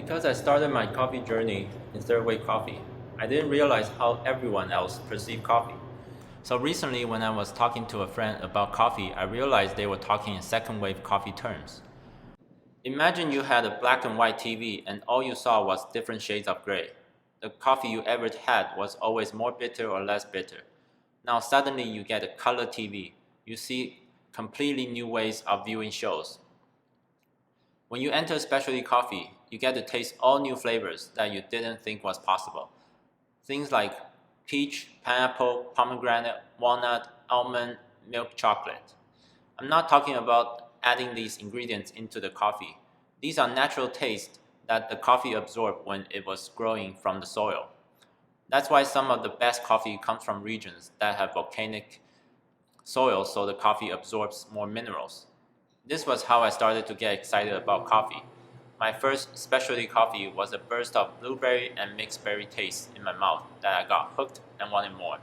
Because I started my coffee journey in third wave coffee, I didn't realize how everyone else perceived coffee. So recently, when I was talking to a friend about coffee, I realized they were talking in second wave coffee terms. Imagine you had a black and white TV and all you saw was different shades of gray. The coffee you ever had was always more bitter or less bitter. Now suddenly you get a color TV. You see completely new ways of viewing shows. When you enter specialty coffee, you get to taste all new flavors that you didn't think was possible. Things like peach, pineapple, pomegranate, walnut, almond, milk chocolate. I'm not talking about adding these ingredients into the coffee. These are natural tastes that the coffee absorbed when it was growing from the soil. That's why some of the best coffee comes from regions that have volcanic soil so the coffee absorbs more minerals. This was how I started to get excited about coffee. My first specialty coffee was a burst of blueberry and mixed berry taste in my mouth that I got hooked and wanted more.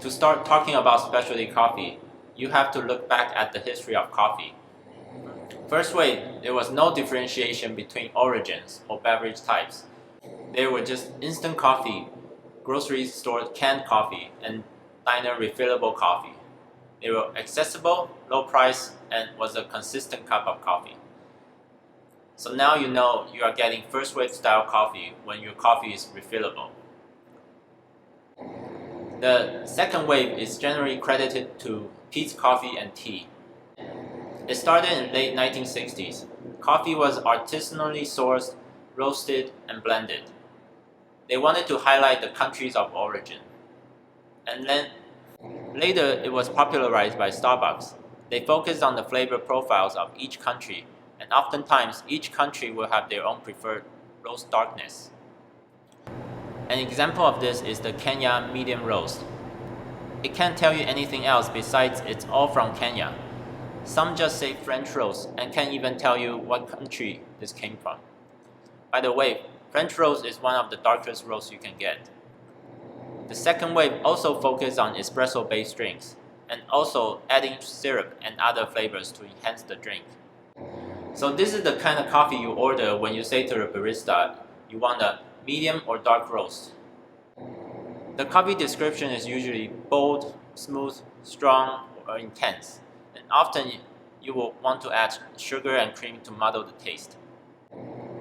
To start talking about specialty coffee, you have to look back at the history of coffee. First wave, there was no differentiation between origins or beverage types. They were just instant coffee, grocery store canned coffee, and diner refillable coffee. They were accessible, low price, and was a consistent cup of coffee. So now you know you are getting first wave style coffee when your coffee is refillable. The second wave is generally credited to Peet's Coffee and Tea. It started in late 1960s. Coffee was artisanally sourced, roasted, and blended. They wanted to highlight the countries of origin. And then later it was popularized by Starbucks. They focused on the flavor profiles of each country, and oftentimes each country will have their own preferred roast darkness. An example of this is the Kenya medium roast. It can't tell you anything else besides it's all from Kenya. Some just say French roast and can't even tell you what country this came from. By the way, French roast is one of the darkest roasts you can get. The second wave also focused on espresso-based drinks, and also adding syrup and other flavors to enhance the drink. So this is the kind of coffee you order when you say to the barista, you want a medium or dark roast. The coffee description is usually bold, smooth, strong, or intense, and often you will want to add sugar and cream to muddle the taste.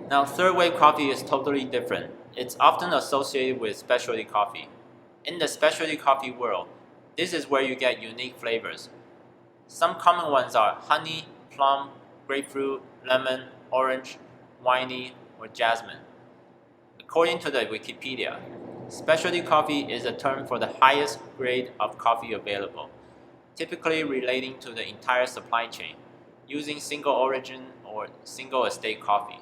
Now, third wave coffee is totally different. It's often associated with specialty coffee. In the specialty coffee world, this is where you get unique flavors. Some common ones are honey, plum, grapefruit, lemon, orange, winey, or jasmine. According to the Wikipedia, specialty coffee is a term for the highest grade of coffee available, typically relating to the entire supply chain, using single origin or single estate coffee.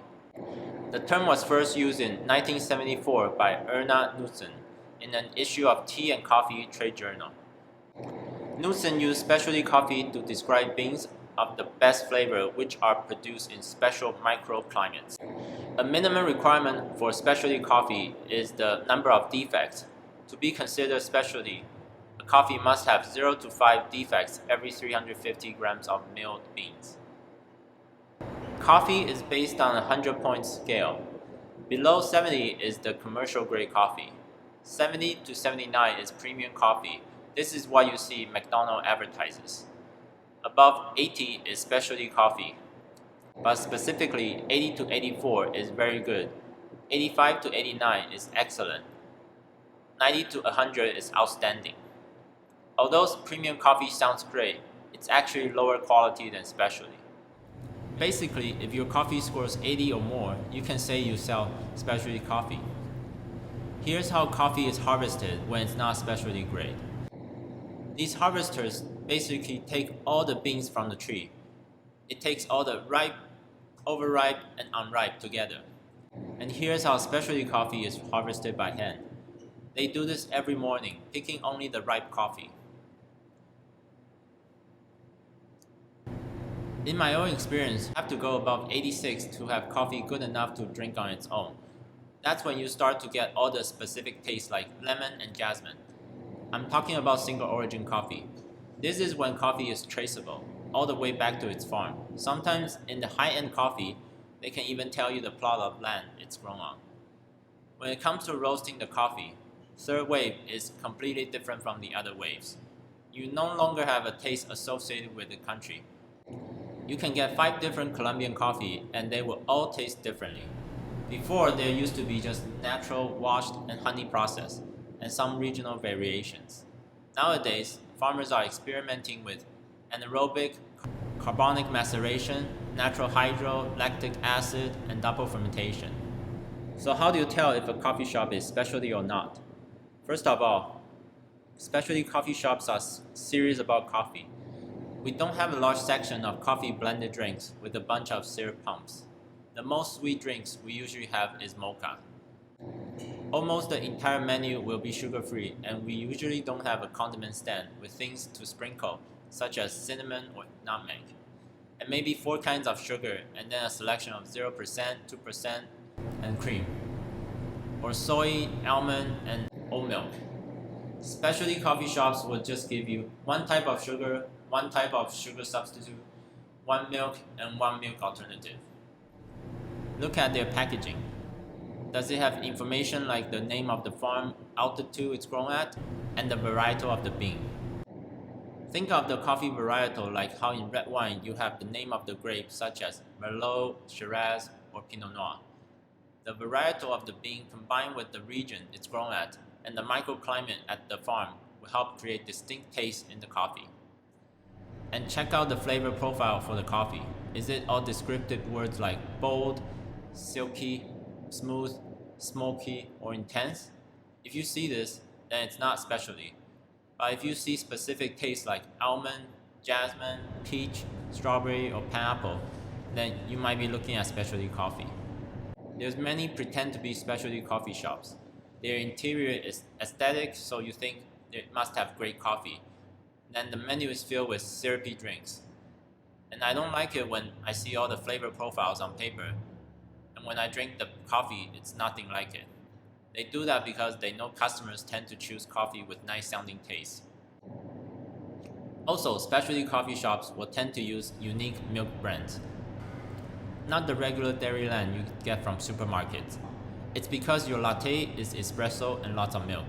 The term was first used in 1974 by Erna Knudsen in an issue of Tea and Coffee Trade Journal. Knudsen used specialty coffee to describe beans of the best flavor which are produced in special microclimates. A minimum requirement for specialty coffee is the number of defects. To be considered specialty, a coffee must have 0 to 5 defects every 350 grams of milled beans. Coffee is based on a 100-point scale. Below 70 is the commercial grade coffee. 70 to 79 is premium coffee. This is what you see McDonald's advertises. Above 80 is specialty coffee, but specifically 80 to 84 is very good. 85 to 89 is excellent. 90 to 100 is outstanding. Although premium coffee sounds great, it's actually lower quality than specialty. Basically, if your coffee scores 80 or more, you can say you sell specialty coffee. Here's how coffee is harvested when it's not specialty grade. These harvesters basically take all the beans from the tree. It takes all the ripe, overripe, and unripe together. And here's how specialty coffee is harvested by hand. They do this every morning, picking only the ripe coffee. In my own experience, you have to go above 86 to have coffee good enough to drink on its own. That's when you start to get all the specific tastes like lemon and jasmine. I'm talking about single origin coffee. This is when coffee is traceable, all the way back to its farm. Sometimes in the high-end coffee, They can even tell you the plot of land it's grown on. When it comes to roasting the coffee, third wave is completely different from the other waves. You no longer have a taste associated with the country. You can get 5 different Colombian coffee and they will all taste differently. Before, there used to be just natural, washed, and honey process, and some regional variations. Nowadays, farmers are experimenting with anaerobic, carbonic maceration, natural hydro, lactic acid, and double fermentation. So how do you tell if a coffee shop is specialty or not? First of all, specialty coffee shops are serious about coffee. We don't have a large section of coffee blended drinks with a bunch of syrup pumps. The most sweet drinks we usually have is mocha. Almost the entire menu will be sugar-free, and we usually don't have a condiment stand with things to sprinkle, such as cinnamon or nutmeg. And maybe 4 kinds of sugar, and then a selection of 0%, 2%, and cream. Or soy, almond, and oat milk. Specialty coffee shops will just give you 1 type of sugar, 1 type of sugar substitute, 1 milk, and 1 milk alternative. Look at their packaging. Does it have information like the name of the farm, altitude it's grown at, and the varietal of the bean? Think of the coffee varietal like how in red wine you have the name of the grape such as Merlot, Shiraz, or Pinot Noir. The varietal of the bean combined with the region it's grown at and the microclimate at the farm will help create distinct taste in the coffee. And check out the flavor profile for the coffee. Is it all descriptive words like bold, silky, smooth, smoky, or intense? If you see this, then it's not specialty. But if you see specific tastes like almond, jasmine, peach, strawberry, or pineapple, then you might be looking at specialty coffee. There's many pretend to be specialty coffee shops. Their interior is aesthetic, so you think they must have great coffee. Then the menu is filled with syrupy drinks. And I don't like it when I see all the flavor profiles on paper, and when I drink the coffee, it's nothing like it. They do that because they know customers tend to choose coffee with nice sounding taste. Also, specialty coffee shops will tend to use unique milk brands. Not the regular Dairyland you get from supermarkets. It's because your latte is espresso and lots of milk.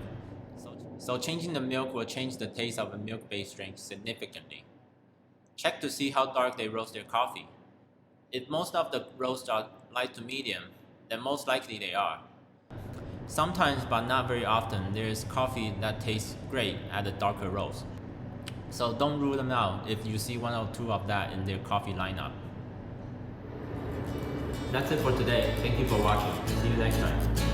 So changing the milk will change the taste of a milk-based drink significantly. Check to see how dark they roast their coffee. If most of the roasts are light to medium, then most likely they are. Sometimes, but not very often, there is coffee that tastes great at a darker roast. So don't rule them out if you see 1 or 2 of that in their coffee lineup. That's it for today. Thank you for watching. See you next time.